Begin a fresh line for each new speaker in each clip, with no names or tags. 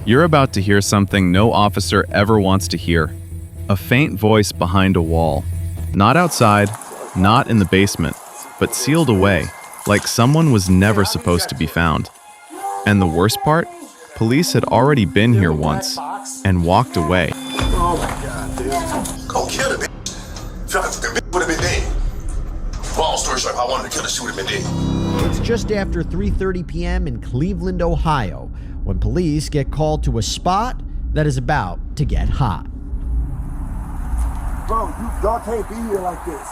You're about to hear something no officer ever wants to hear. A faint voice behind a wall. Not outside, not in the basement, but sealed away, like someone was never supposed to be found. And the worst part? Police had already been here once and walked away.
Oh my God, dude.
Go kill the bitch. The bitch would have been dead. Long story short, if I wanted to kill her, she would have been dead.
It's just after 3:30 p.m. in Cleveland, Ohio, when police get called to a spot that is about to get hot.
Bro, y'all can't be here like this.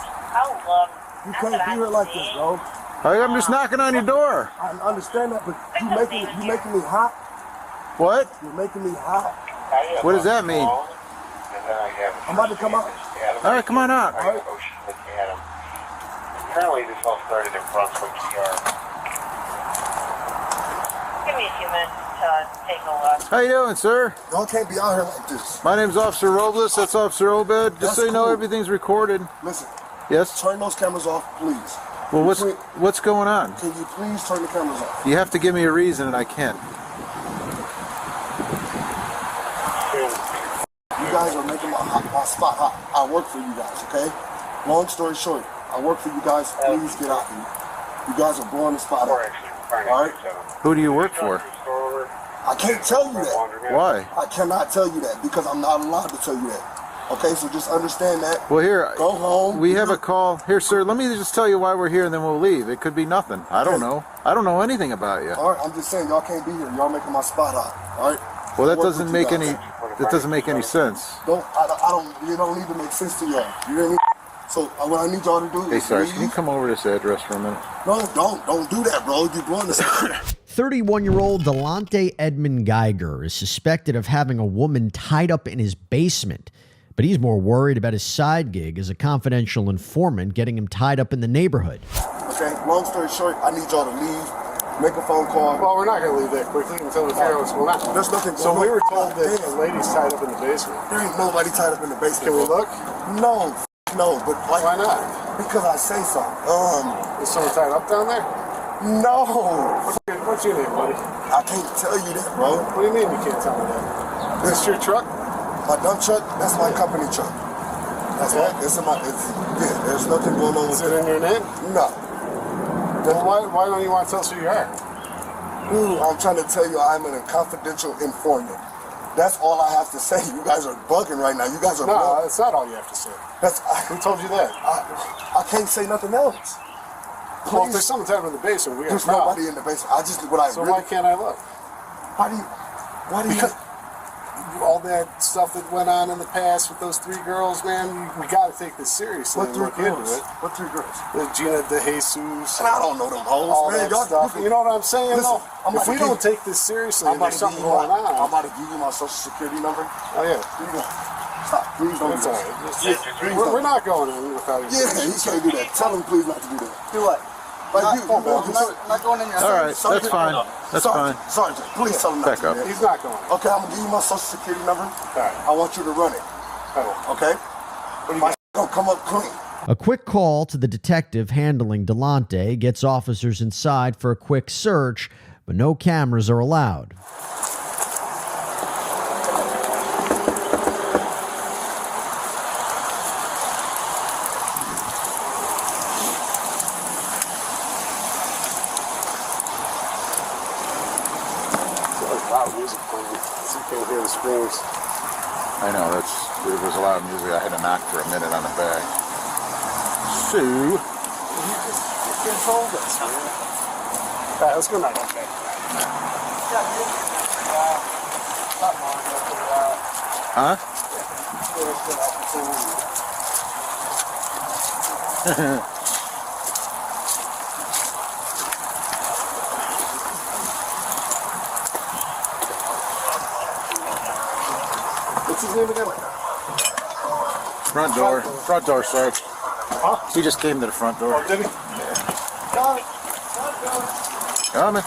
You can't be here like this, bro.
Hey, I'm just knocking on your door.
I understand that, but you making me hot.
What?
You're making me hot.
What does that mean?
I'm about to come out.
All right, come on out.
All right.
Apparently this all started in Brunswick, PR. Give me a few minutes to take a look.
How you doing, sir?
Y'all can't be out here like this.
My name's Officer Robles. That's Officer Obed. Just
That's
so you know,
cool.
everything's recorded.
Listen,
Yes?
turn those cameras off, please.
Well, what's going on?
Can you please turn the cameras off?
You have to give me a reason, and I can't.
You guys are making my spot hot. I work for you guys, okay? Long story short, I work for you guys. Please get out here. You guys are blowing the spot up. All right?
Who do you work for?
I can't tell you that.
Why?
I cannot tell you that because I'm not allowed to tell you that. Okay, so just understand that.
Well, here,
Go home.
we have a call. Here, sir, let me just tell you why we're here, and then we'll leave. It could be nothing. I don't know. I don't know anything about you.
All right, I'm just saying y'all can't be here. Y'all making my spot hot. All right.
Well, that
Work
doesn't
with
make
you
any.
guys.
That doesn't make any sense.
I don't. You don't need to make sense to y'all. You hear me? So what I need y'all to do
Hey,
is
sorry,
leave.
can you come over to this address for a minute?
No, don't do that, bro. You're blowing the spot.
31-year-old Delonte Edmund Geiger is suspected of having a woman tied up in his basement, but he's more worried about his side gig as a confidential informant getting him tied up in the neighborhood.
Okay. Long story short, I need y'all to leave. Make a phone call.
Well, we're not going to leave that quickly until we figure out what's going on.
There's nothing.
So we were told that
Damn.
the lady's tied up in the basement.
There ain't nobody tied up in the basement.
Can we
bro.
look?
No, but like,
Why not?
because I say so.
Is someone tied up down there?
No.
What's your name, buddy?
I can't tell you that, bro.
What do you mean you can't tell me that? Is this your truck?
My dump truck, that's my company truck. That's
Okay.
yeah, there's nothing going on with
Is it in your name?
No.
Then why don't you want to tell us who you are?
Dude, I'm trying to tell you I'm a confidential informant. That's all I have to say. You guys are bugging right now. You guys are
No,
bugging.
that's not all you have to say. Who told you that?
I can't say nothing else.
Well, if
Please.
there's someone tied up in the basement, we got
There's
a problem.
nobody in the basement.
So why can't I look?
Why do you,
Because all that stuff that went on in the past with those three girls, man, we got to take this seriously
what
and
three
look into
girls?
it.
What three girls?
Gina De Jesus.
And I don't know them hoes,
All
man.
that stuff. You know what I'm saying?
Listen,
though?
I'm
If
about
we
to
don't
give-
take this seriously
I'm
and
about
there's
to give
something
you
going
I'm
on.
about to give you my social security number.
Oh, yeah.
Here you go. Stop. Please don't
That's
do
all
that.
right.
Yeah, please
We're
don't.
not going in without you.
Yeah, you can't do that. Tell him please not to do that.
Do what?
Like
I'm not going in your
All right,
Sergeant,
that's fine. That's fine.
Sergeant, please tell him not
Back
to
up.
do that.
He's not going.
Okay, I'm gonna give you my social security number.
All right.
I want you to run it. Okay? My don't come up clean.
A quick call to the detective handling Delonte gets officers inside for a quick search, but no cameras are allowed.
Loud music playing, so you can't hear the screams.
I know, it was a loud music. I had to knock for a minute on the bag. So,
You control this, man. All right, let's go now. Okay.
huh?
What's his name again?
Front door, Sarge.
Huh?
He just came to the front door.
Oh, did he?
Coming.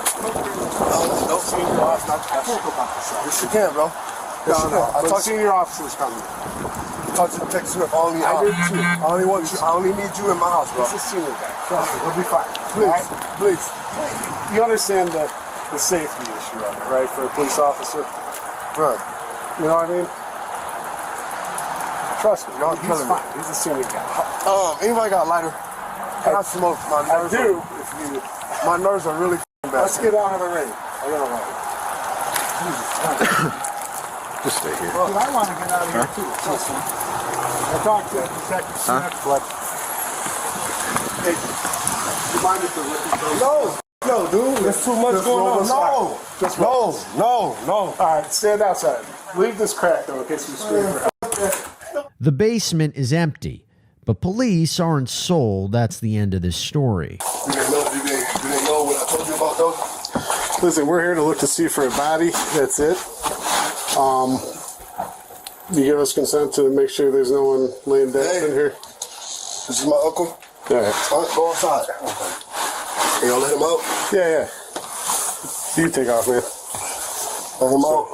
No, senior officer. I can't go back to
Yes, you can, bro.
No, I
The
talked
senior officer's coming.
talk to Detective Swift. I only need you in my house, bro.
He's a senior guy. Trust me, we'll be fine.
Please,
All right?
please.
You understand the safety issue of it, right? For a police officer.
Bro,
You know what I mean? Trust me,
Y'all
he's
killing
fine.
me.
He's a senior guy.
Anybody got a lighter? I smoke. My
I
nerves
do.
Are,
If you
my nerves are really bad.
let's get out of the rain. I got a light.
Just stay here.
Dude, I want to get out of here too. Trust me. I talked to Detective Smith, but hey, you mind if the liquor
No, dude. There's too much going on. No.
All right, stand outside. Leave this crack though in case we scream for help.
The basement is empty, but police aren't sold that's the end of this story.
You didn't know what I told you about those?
Listen, we're here to look to see for a body. That's it. You give us consent to make sure there's no one laying dead in here?
This is my uncle.
All right.
Go outside. You gonna let him out?
Yeah. You take off, man.
Let him out.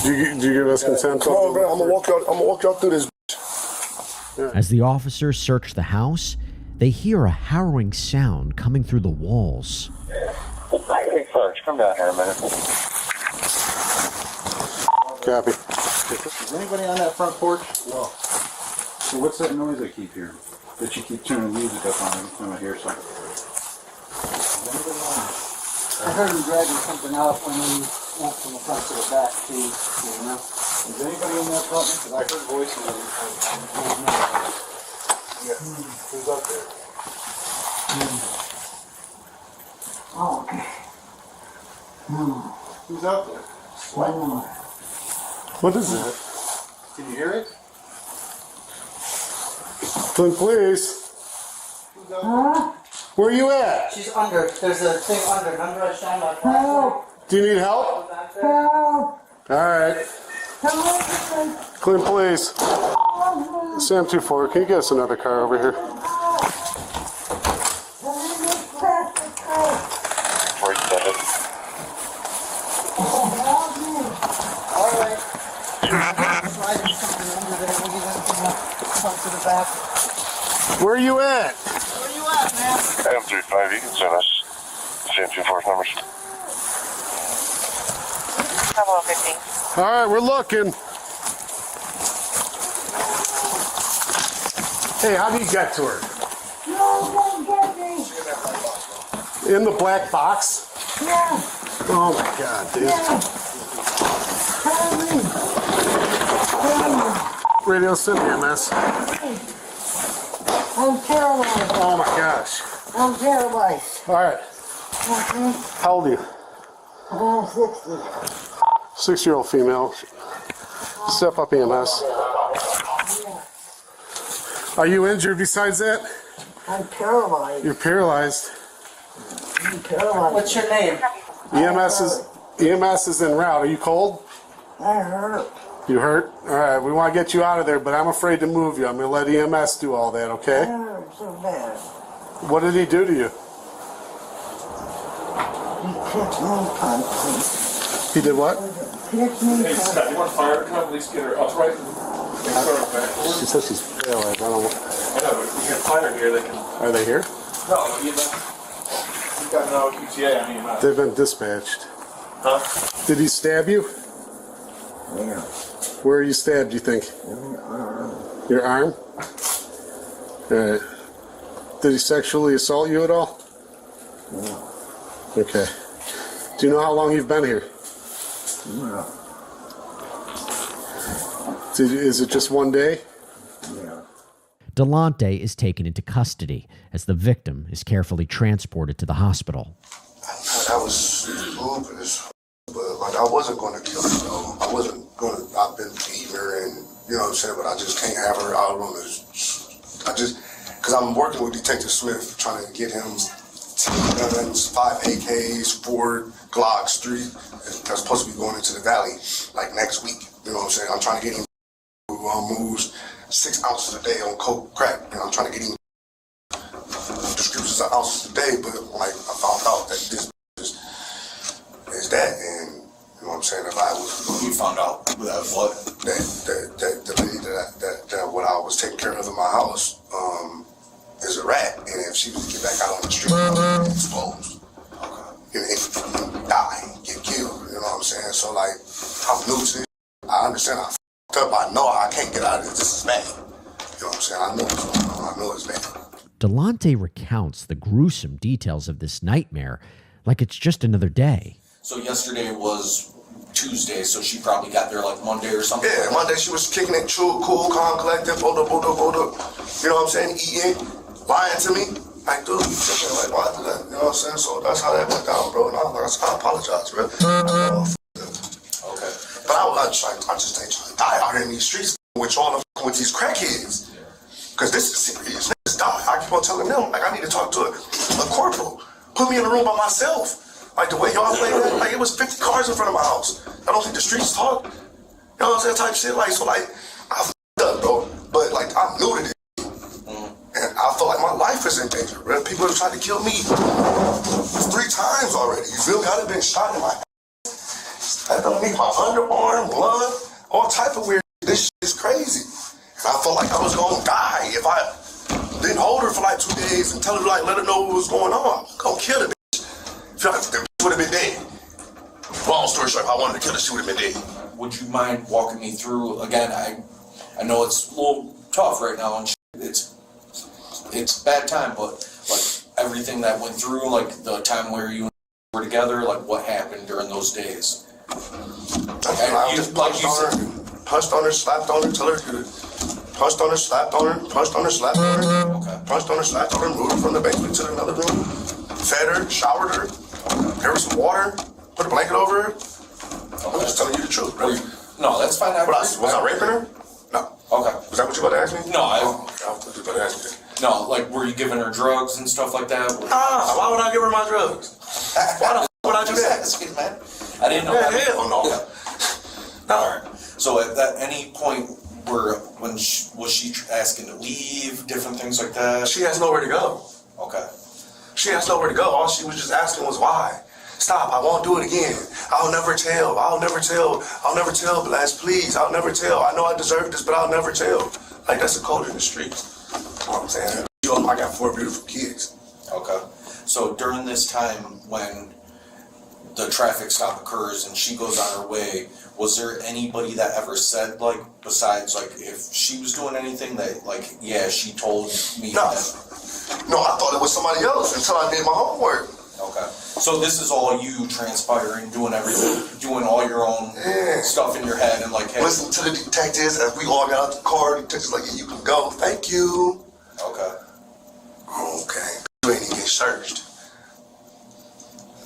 Do you give us consent?
Come on, bro. I'm gonna walk y'all through this.
As the officers search the house, they hear a harrowing sound coming through the walls.
Hey, Sarge, come down here a minute.
Copy.
Is anybody on that front porch? No. So what's that noise I keep hearing? That you keep turning the music up on every time I hear something?
I heard him dragging something out when he went from the front to the back, too, you know.
Is anybody in that apartment? Because I heard voices.
Who's up there?
Oh, okay.
Who's out there?
What is that?
Can you hear it?
Clint, please.
Who's out there?
Where are you at?
She's under. There's a thing under. Remember I shined my flashlight?
Do you need help?
Back there?
All right. Clint, please. Sam 24, can you get us another car over here?
All right. Sliding something under there. Maybe then from the front to the back.
Where are you at?
Where you at, man?
M35, you can send us same 2 force numbers.
Hello, 15.
All right, we're looking. Hey, how do you get to her? In the black box?
Yeah.
Oh my God, dude. Radio send EMS.
I'm paralyzed.
Oh my gosh.
I'm paralyzed.
All right. How old are you?
I'm 60.
6-year-old female. Step up EMS. Are you injured besides that?
I'm paralyzed.
You're paralyzed.
I'm paralyzed.
What's your name?
EMS is en route. Are you cold?
I hurt.
You hurt? All right, we want to get you out of there, but I'm afraid to move you. I'm going to let EMS do all that,
I
okay?
hurt so bad.
What did he do to you?
He kicked me constantly.
He did what?
Kicked me constantly.
You want fire to come, at least get her upright and start backwards.
She says she's paralyzed. I don't know.
I know, but if we get fire here, they can.
Are they here?
No, you got no QTA on EMS.
They've been dispatched.
Huh?
Did he stab you?
Yeah.
Where are you stabbed, you think? Your arm? All right. Did he sexually assault you at all?
No.
Okay. Do you know how long you've been here?
No.
Is it just one day?
Yeah.
Delonte is taken into custody as the victim is carefully transported to the hospital.
I was lupus, but like I wasn't going to kill her. Though. I wasn't going to. I've been beating her, and you know what I'm saying. But I just can't have her out on this. Because I'm working with Detective Smith, trying to get him 10 guns, 5 AKs, 4 Glocks, 3. That's supposed to be going into the valley like next week. You know what I'm saying? I'm trying to get him who moves 6 ounces a day on coke crack. You know, I'm trying to get him descriptions of ounces a day, but like I found out that this is that, and you know what I'm saying. If I was
you found out that what?
That the lady that what I was taking care of in my house is a rat, and if she was to get back out on the street, I would be exposed. Okay. And die, get killed. You know what I'm saying? So like, I'm new to this. I understand I f***ed up. I know I can't get out of this. This is bad. You know what I'm saying? I know what's going on. I know it's bad.
Delonte recounts the gruesome details of this nightmare like it's just another day.
So yesterday was Tuesday, so she probably got there like Monday or something?
Yeah, Monday she was kicking it, cool, calm, collected, hold up. You know what I'm saying? Eating, lying to me. Like, dude, you tripping? Like, why do that? You know what I'm saying? So that's how that went down, bro. And I was like, I apologize, bro.
Okay.
But I just ain't trying to die out here in these streets with y'all with these crackheads. Because this is serious. Niggas die. I keep on telling them, like, I need to talk to a corporal. Put me in a room by myself. Like, the way y'all play that, like, it was 50 cars in front of my house. I don't think the streets talk. You know what I'm saying? Type shit. Like, so, like, I f***ed up, bro. But, like, I'm new to this. And I feel like my life is in danger, bro. People have tried to kill me 3 times already. You feel me? I've been shot in my ass. I don't need my underarm, blood, all type of weird shit. This shit is crazy. And I felt like I was gonna die if I didn't hold her for like 2 days and tell her, like, let her know what was going on. I'm gonna kill the bitch. Feel like the bitch would have been dead. Long story short, if I wanted to kill her, she would have been dead.
Would you mind walking me through, again, I know it's a little tough right now, and it's bad time, but like everything that went through, like the time where you were together, like what happened during those days?
I just punched on her, slapped on her, tell her to punched on her, slapped on her, punched on her, slapped on her, punched on her, slapped on her, moved her from the basement to another room, fed her, showered her, gave her some water, put a blanket over her. I'm just telling you the truth, bro.
No, that's fine.
Was I raping her? No.
Okay.
Was that what you about to ask me?
No,
I thought you about to ask me that.
No, like, were you giving her drugs and stuff like that?
Why would I give her my drugs? Why the f*** would I do that?
Asking, man. I didn't know that.
Hell no.
Yeah. All right. So at any point was she asking to leave, different things like that?
She has nowhere to go.
Okay.
She has nowhere to go. All she was just asking was why. Stop, I won't do it again. I'll never tell, Blast, please. I'll never tell. I know I deserve this, but I'll never tell. Like, that's the code in the streets. You know what I'm saying? I got 4 beautiful kids.
Okay. So during this time when the traffic stop occurs and she goes on her way, was there anybody that ever said, like, besides, like, if she was doing anything that, like, yeah, she told me
No.
that?
No, I thought it was somebody else until I did my homework.
Okay. So this is all you transpiring, doing everything, doing all your own stuff in your head and like, hey.
Listen to the detectives as we all got out the car. The detectives like, yeah, you can go. Thank you.
Okay.
Okay. You ain't even get searched.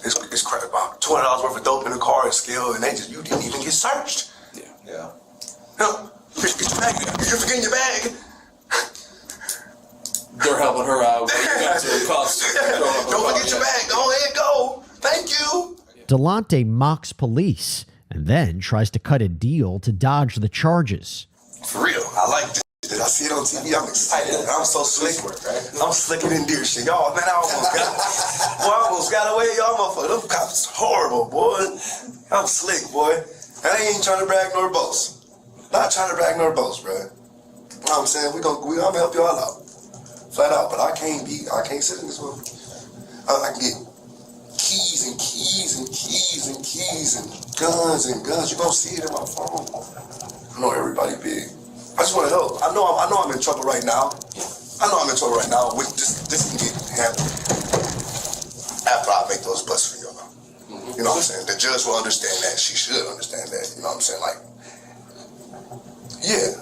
It's crap about $200 worth of dope in the car at scale, and you didn't even get searched.
Yeah.
No, get your bag. You're forgetting your bag.
They're helping her out.
Don't forget your bag. Go ahead, go. Thank you.
Delonte mocks police and then tries to cut a deal to dodge the charges.
For real, I like this. I see it on TV. I'm excited. I'm so slick. I'm slicker than deer shit. Y'all, man, I almost got away. Y'all motherfuckers. Them cops horrible, boy. I'm slick, boy. I ain't trying to brag nor boast. Not trying to brag nor boast, bro. You know what I'm saying? I'm gonna help y'all out. Flat out, but I can't sit in this room. I can get keys and guns. You're gonna see it in my phone. I know everybody big. I just want to help. I know I'm in trouble right now. Which this can get handled after I make those busts for y'all. You know what I'm saying? The judge will understand that. She should understand that. You know what I'm saying? Like, yeah.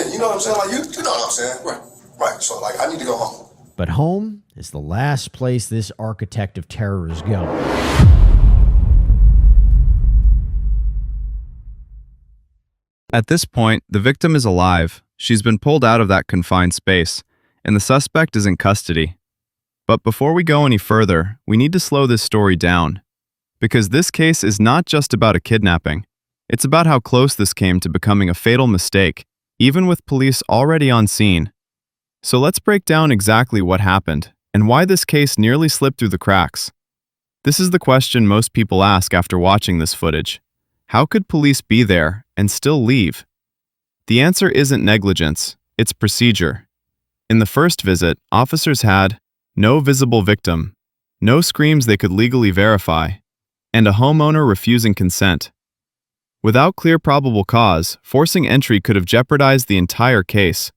You know what I'm saying? Like, you know what I'm saying? Right. So, like, I need to go home.
But home is the last place this architect of terror is going.
At this point, the victim is alive. She's been pulled out of that confined space, and the suspect is in custody. But before we go any further, we need to slow this story down. Because this case is not just about a kidnapping. It's about how close this came to becoming a fatal mistake, even with police already on scene. So let's break down exactly what happened, and why this case nearly slipped through the cracks. This is the question most people ask after watching this footage. How could police be there and still leave? The answer isn't negligence, it's procedure. In the first visit, officers had no visible victim, no screams they could legally verify, and a homeowner refusing consent. Without clear probable cause, forcing entry could have jeopardized the entire case.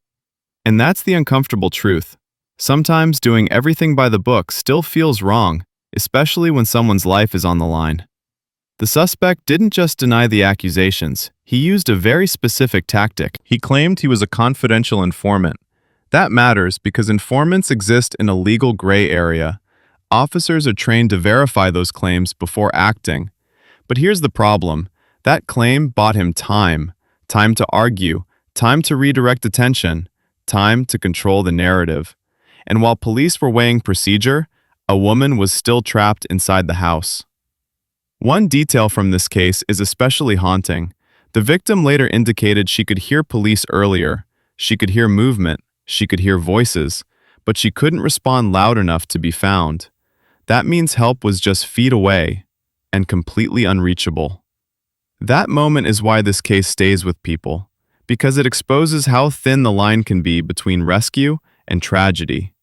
And that's the uncomfortable truth. Sometimes doing everything by the book still feels wrong, especially when someone's life is on the line. The suspect didn't just deny the accusations, he used a very specific tactic. He claimed he was a confidential informant. That matters because informants exist in a legal gray area. Officers are trained to verify those claims before acting. But here's the problem. That claim bought him time to argue, time to redirect attention, time to control the narrative. And while police were weighing procedure, a woman was still trapped inside the house. One detail from this case is especially haunting. The victim later indicated she could hear police earlier, she could hear movement, she could hear voices, but she couldn't respond loud enough to be found. That means help was just feet away and completely unreachable. That moment is why this case stays with people, because it exposes how thin the line can be between rescue and tragedy.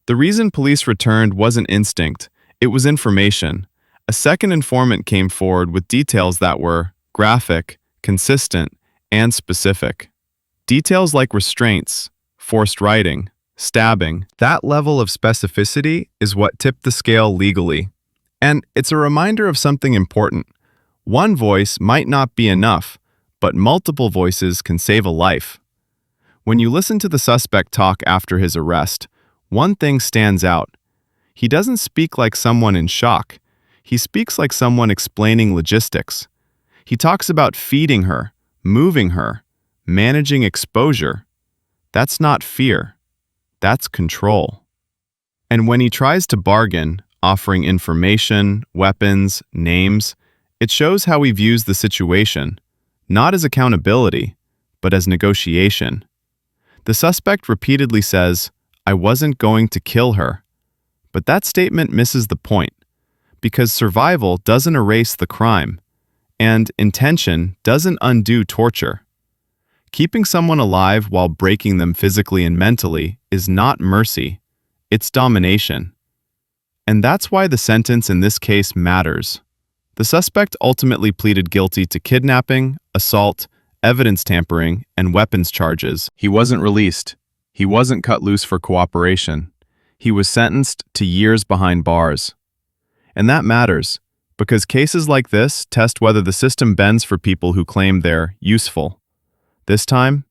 The reason police returned wasn't instinct, it was information. A second informant came forward with details that were graphic, consistent, and specific. Details like restraints, forced writing, stabbing. That level of specificity is what tipped the scale legally. And it's a reminder of something important. One voice might not be enough, but multiple voices can save a life. When you listen to the suspect talk after his arrest, one thing stands out. He doesn't speak like someone in shock. He speaks like someone explaining logistics. He talks about feeding her, moving her, managing exposure. That's not fear. That's control. And when he tries to bargain, offering information, weapons, names, it shows how he views the situation, not as accountability, but as negotiation. The suspect repeatedly says, "I wasn't going to kill her." But that statement misses the point, because survival doesn't erase the crime, and intention doesn't undo torture. Keeping someone alive while breaking them physically and mentally is not mercy, it's domination. And that's why the sentence in this case matters. The suspect ultimately pleaded guilty to kidnapping, assault, evidence tampering, and weapons charges. He wasn't released. He wasn't cut loose for cooperation. He was sentenced to years behind bars. And that matters, because cases like this test whether the system bends for people who claim they're useful. This time,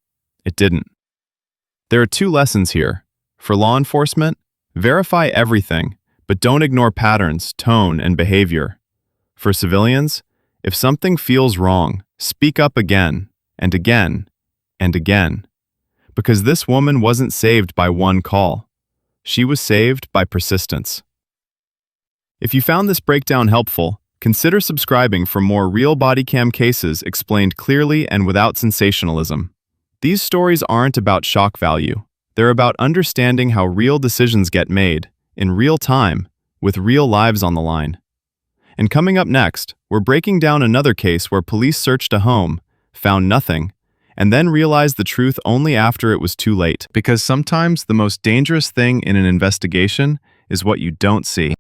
it didn't. There are two lessons here. For law enforcement, verify everything, but don't ignore patterns, tone, and behavior. For civilians, if something feels wrong, speak up again, and again, and again. Because this woman wasn't saved by one call. She was saved by persistence. If you found this breakdown helpful, consider subscribing for more real Bodycam cases explained clearly and without sensationalism. These stories aren't about shock value. They're about understanding how real decisions get made, in real time, with real lives on the line. And coming up next, we're breaking down another case where police searched a home, found nothing, and then realized the truth only after it was too late. Because sometimes the most dangerous thing in an investigation is what you don't see.